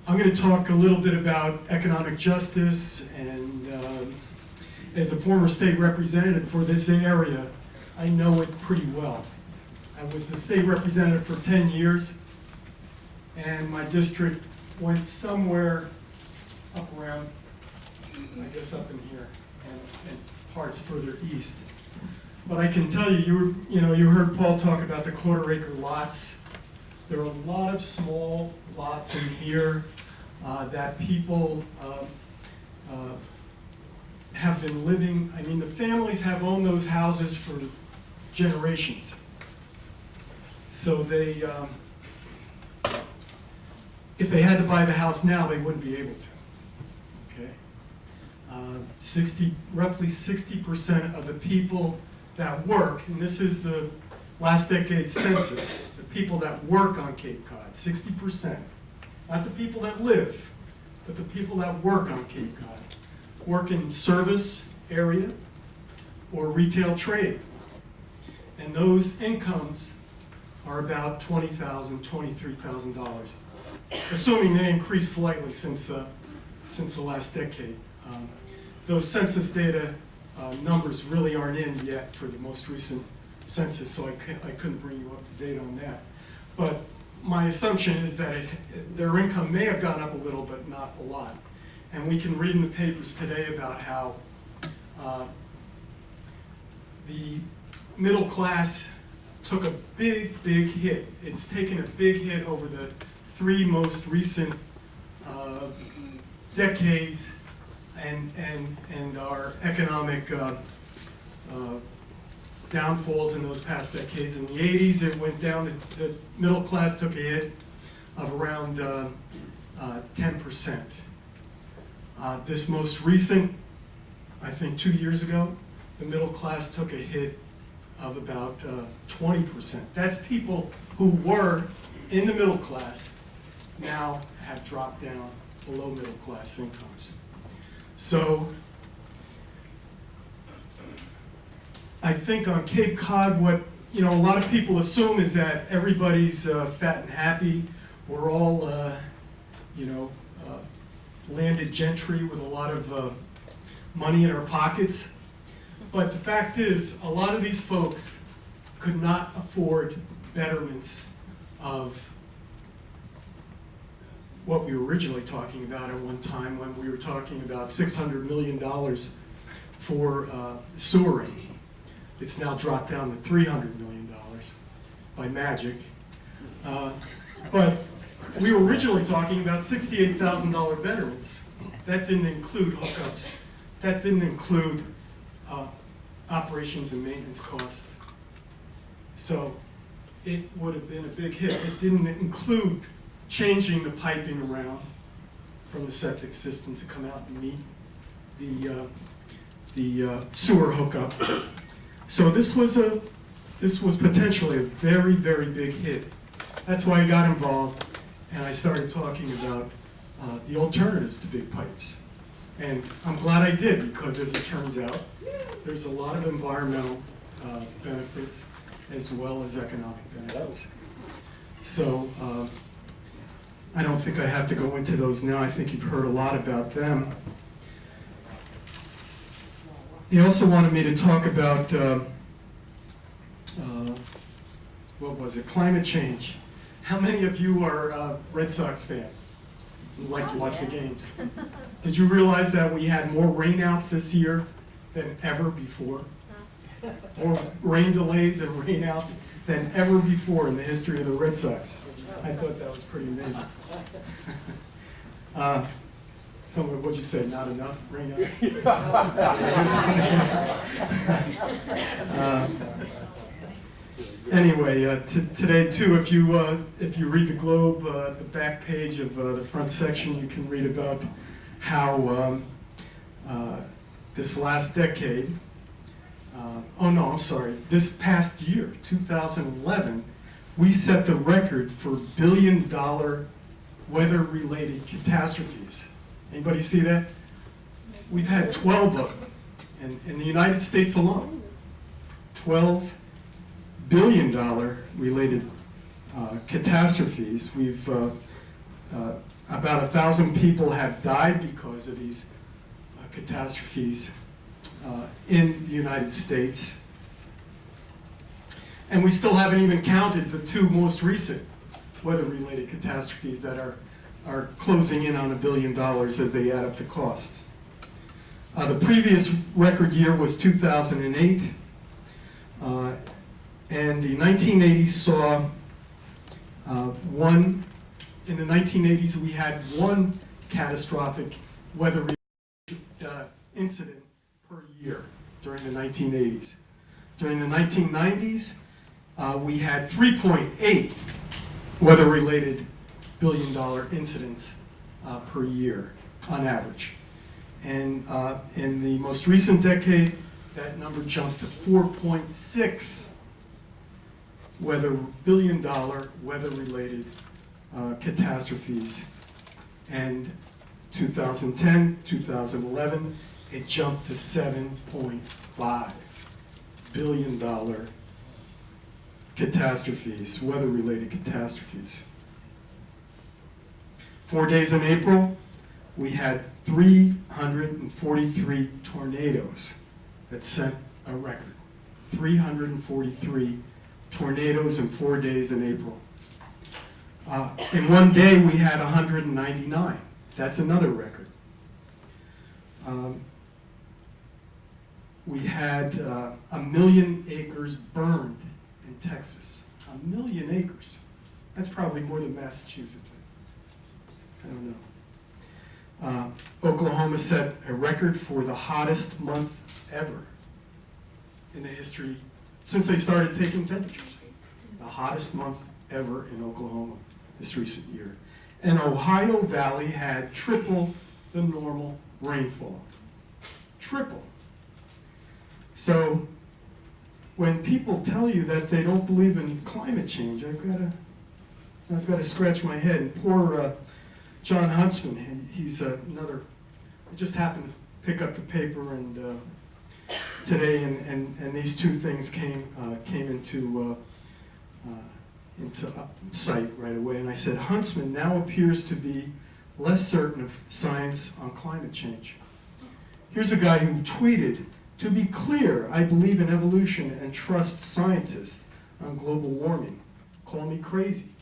I'm going to talk a little bit about economic justice, and as a former state representative for this area, I know it pretty well. I was the state representative for 10 years, and my district went somewhere up around, I guess up in here, and parts further east. But I can tell you, you heard Paul talk about the quarter-acre lots. There are a lot of small lots in here that people have been living. I mean, the families have owned those houses for generations. So they, if they had to buy the house now, they wouldn't be able to. Okay, roughly 60% of the people that work, and this is the last decade's census, the people that work on Cape Cod, 60%, not the people that live, but the people that work on Cape Cod, work in service area or retail trade. And those incomes are about $20,000, $23,000, assuming they increased slightly since the last decade. Those census data numbers really aren't in yet for the most recent census, so I couldn't bring you up to date on that. But my assumption is that their income may have gone up a little, but not a lot. And we can read in the papers today about how the middle class took a big hit. It's taken a big hit over the 3 most recent decades, and our economic downfalls in those past decades. In the 80s, it went down, the middle class took a hit of around 10%. This most recent, I think 2 years ago, the middle class took a hit of about 20%. That's people who were in the middle class now have dropped down below middle class incomes. So I think on Cape Cod, what a lot of people assume is that everybody's fat and happy. We're all landed gentry with a lot of money in our pockets. But the fact is, a lot of these folks could not afford betterments of what we were originally talking about at one time, when we were talking about $600 million for sewering. It's now dropped down to $300 million by magic. But we were originally talking about $68,000 betterments. That didn't include hookups. That didn't include operations and maintenance costs. So it would have been a big hit. It didn't include changing the piping around from the septic system to come out and meet the sewer hookup. So this was potentially a very big hit. That's why I got involved, and I started talking about the alternatives to big pipes. And I'm glad I did, because as it turns out, there's a lot of environmental benefits as well as economic benefits. So I don't think I have to go into those now. I think you've heard a lot about them. He also wanted me to talk about, what was it, climate change. How many of you are Red Sox fans who like to watch the games? Did you realize that we had more rainouts this year than ever before? More rain delays and rainouts than ever before in the history of the Red Sox. I thought that was pretty amazing. Someone, what'd you say, not enough rainouts? Anyway, today too, if you read the Globe, the back page of the front section, you can read about how this last decade, this past year, 2011, we set the record for billion-dollar weather-related catastrophes. Anybody see that? We've had 12 of them in the United States alone. $12 billion related catastrophes. We've About 1,000 people have died because of these catastrophes in the United States. And we still haven't even counted the two most recent weather-related catastrophes that are closing in on $1 billion as they add up the costs. The previous record year was 2008, and the 1980s saw in the 1980s we had one catastrophic weather-related incident per year during the 1980s. During the 1990s, we had 3.8 weather-related billion-dollar incidents per year on average. And in the most recent decade, that number jumped to 4.6 billion-dollar weather-related catastrophes. And 2010, 2011, it jumped to $7.5 billion catastrophes, weather-related catastrophes. 4 days in April, we had 343 tornadoes that set a record. 343 tornadoes in 4 days in April. In one day, we had 199. That's another record. We had 1 million acres burned in Texas. 1 million acres. That's probably more than Massachusetts. I don't know. Oklahoma set a record for the hottest month ever in the history since they started taking temperatures. The hottest month ever in Oklahoma this recent year. And Ohio Valley had triple the normal rainfall. Triple. So when people tell you that they don't believe in climate change, I've got to scratch my head. And poor John Huntsman, he's another. I just happened to pick up the paper and today, and these two things came into sight right away. And I said, Huntsman now appears to be less certain of science on climate change. Here's a guy who tweeted, "To be clear, I believe in evolution and trust scientists on global warming. Call me crazy."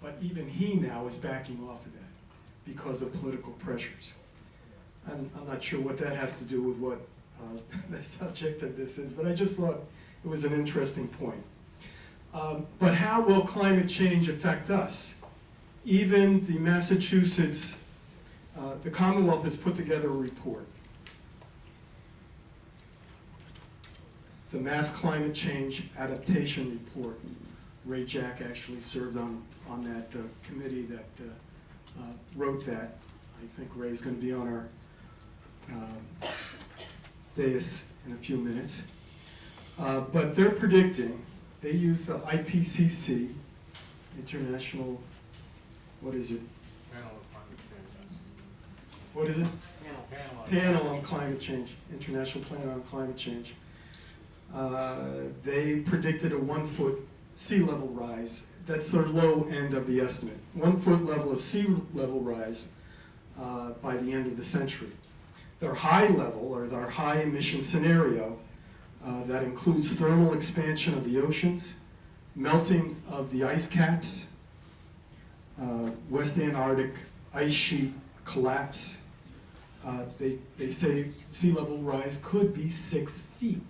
But even he now is backing off of that because of political pressures. I'm not sure what that has to do with what the subject of this is, but I just thought it was an interesting point. But how will climate change affect us? Even the Massachusetts, the Commonwealth has put together a report. The Mass Climate Change Adaptation Report. Ray Jack actually served on that committee that wrote that. I think Ray's going to be on our dais in a few minutes. But they're predicting, they use the IPCC, International, what is it? Panel of Climate Change. What is it? Panel on Climate Change, International Panel on Climate Change. They predicted a 1 foot sea level rise. That's their low end of the estimate. 1 foot level of sea level rise by the end of the century. Their high level, or their high emission scenario, that includes thermal expansion of the oceans, melting of the ice caps, West Antarctic ice sheet collapse. They say sea level rise could be 6 feet.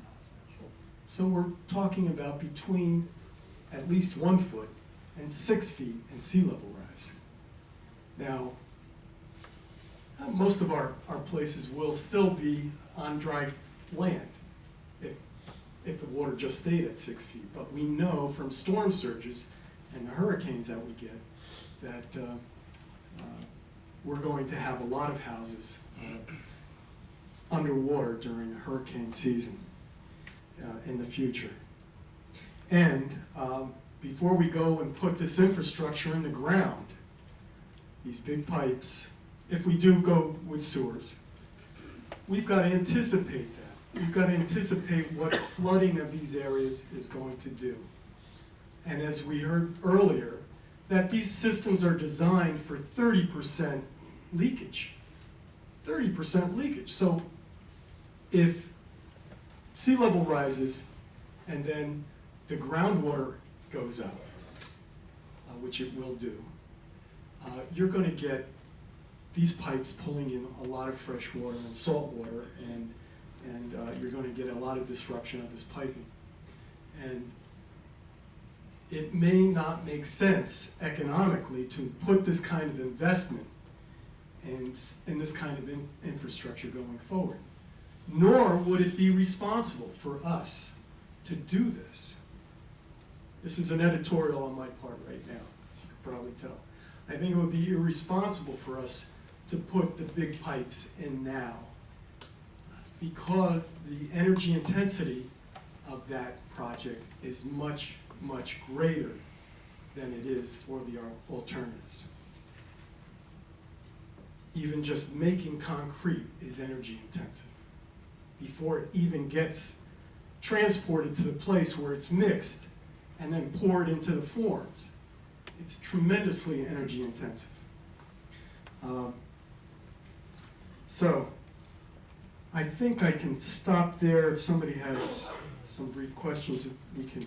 So we're talking about between at least 1 foot and 6 feet in sea level rise. Now, most of our places will still be on dry land if the water just stayed at 6 feet. But we know from storm surges and the hurricanes that we get that we're going to have a lot of houses underwater during the hurricane season in the future. And before we go and put this infrastructure in the ground, these big pipes, if we do go with sewers, we've got to anticipate that. We've got to anticipate what flooding of these areas is going to do. And as we heard earlier, that these systems are designed for 30% leakage. 30% leakage. So if sea level rises and then the groundwater goes up, which it will do, you're going to get these pipes pulling in a lot of fresh water and salt water, and you're going to get a lot of disruption of this piping. And it may not make sense economically to put this kind of investment in this kind of infrastructure going forward. Nor would it be responsible for us to do this. This is an editorial on my part right now, as you can probably tell. I think it would be irresponsible for us to put the big pipes in now, because the energy intensity of that project is much, much greater than it is for the alternatives. Even just making concrete is energy intensive before it even gets transported to the place where it's mixed and then poured into the forms. It's tremendously energy intensive. So I think I can stop there. If somebody has some brief questions, we can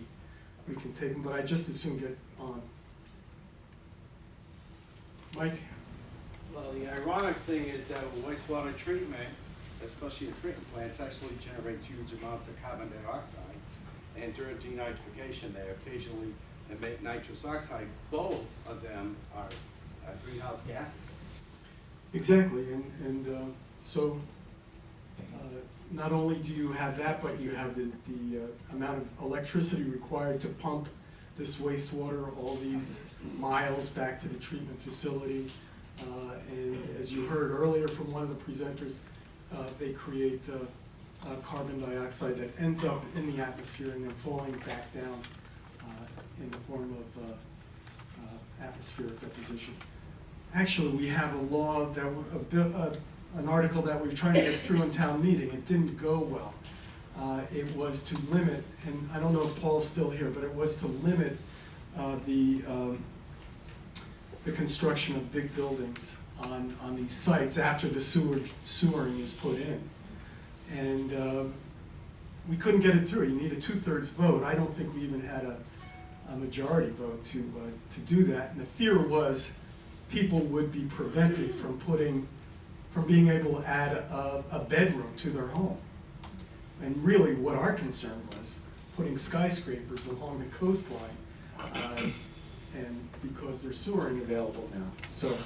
take them, but I just as soon get on. Mike? Well, the ironic thing is that wastewater treatment, especially in treatment plants, actually generates huge amounts of carbon dioxide. And during denitrification, they occasionally emit nitrous oxide. Both of them are greenhouse gases. Exactly, and so not only do you have that, but you have the amount of electricity required to pump this wastewater all these miles back to the treatment facility. And as you heard earlier from one of the presenters, they create carbon dioxide that ends up in the atmosphere and then falling back down in the form of atmospheric deposition. Actually, we have a law that an article that we were trying to get through in town meeting. It didn't go well. It was to limit, and I don't know if Paul's still here, but it was to limit the construction of big buildings on these sites after the sewering is put in. And we couldn't get it through. You need a 2/3 vote. I don't think we even had a majority vote to do that. And the fear was people would be prevented from being able to add a bedroom to their home. And really what our concern was, putting skyscrapers along the coastline, and because there's sewering available now. So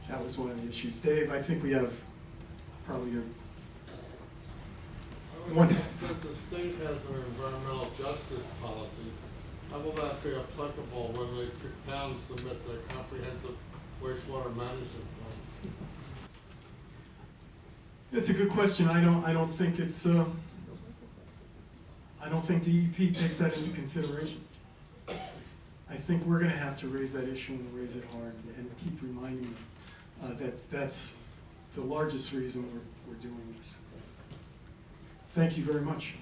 that was one of the issues. Dave, I think we have probably your one. Since the state has an environmental justice policy, how will that be applicable when the towns submit their comprehensive wastewater management plans? It's a good question. I don't think it's I don't think DEP takes that into consideration. I think we're going to have to raise that issue and raise it hard and keep reminding them that that's the largest reason we're doing this. Thank you very much.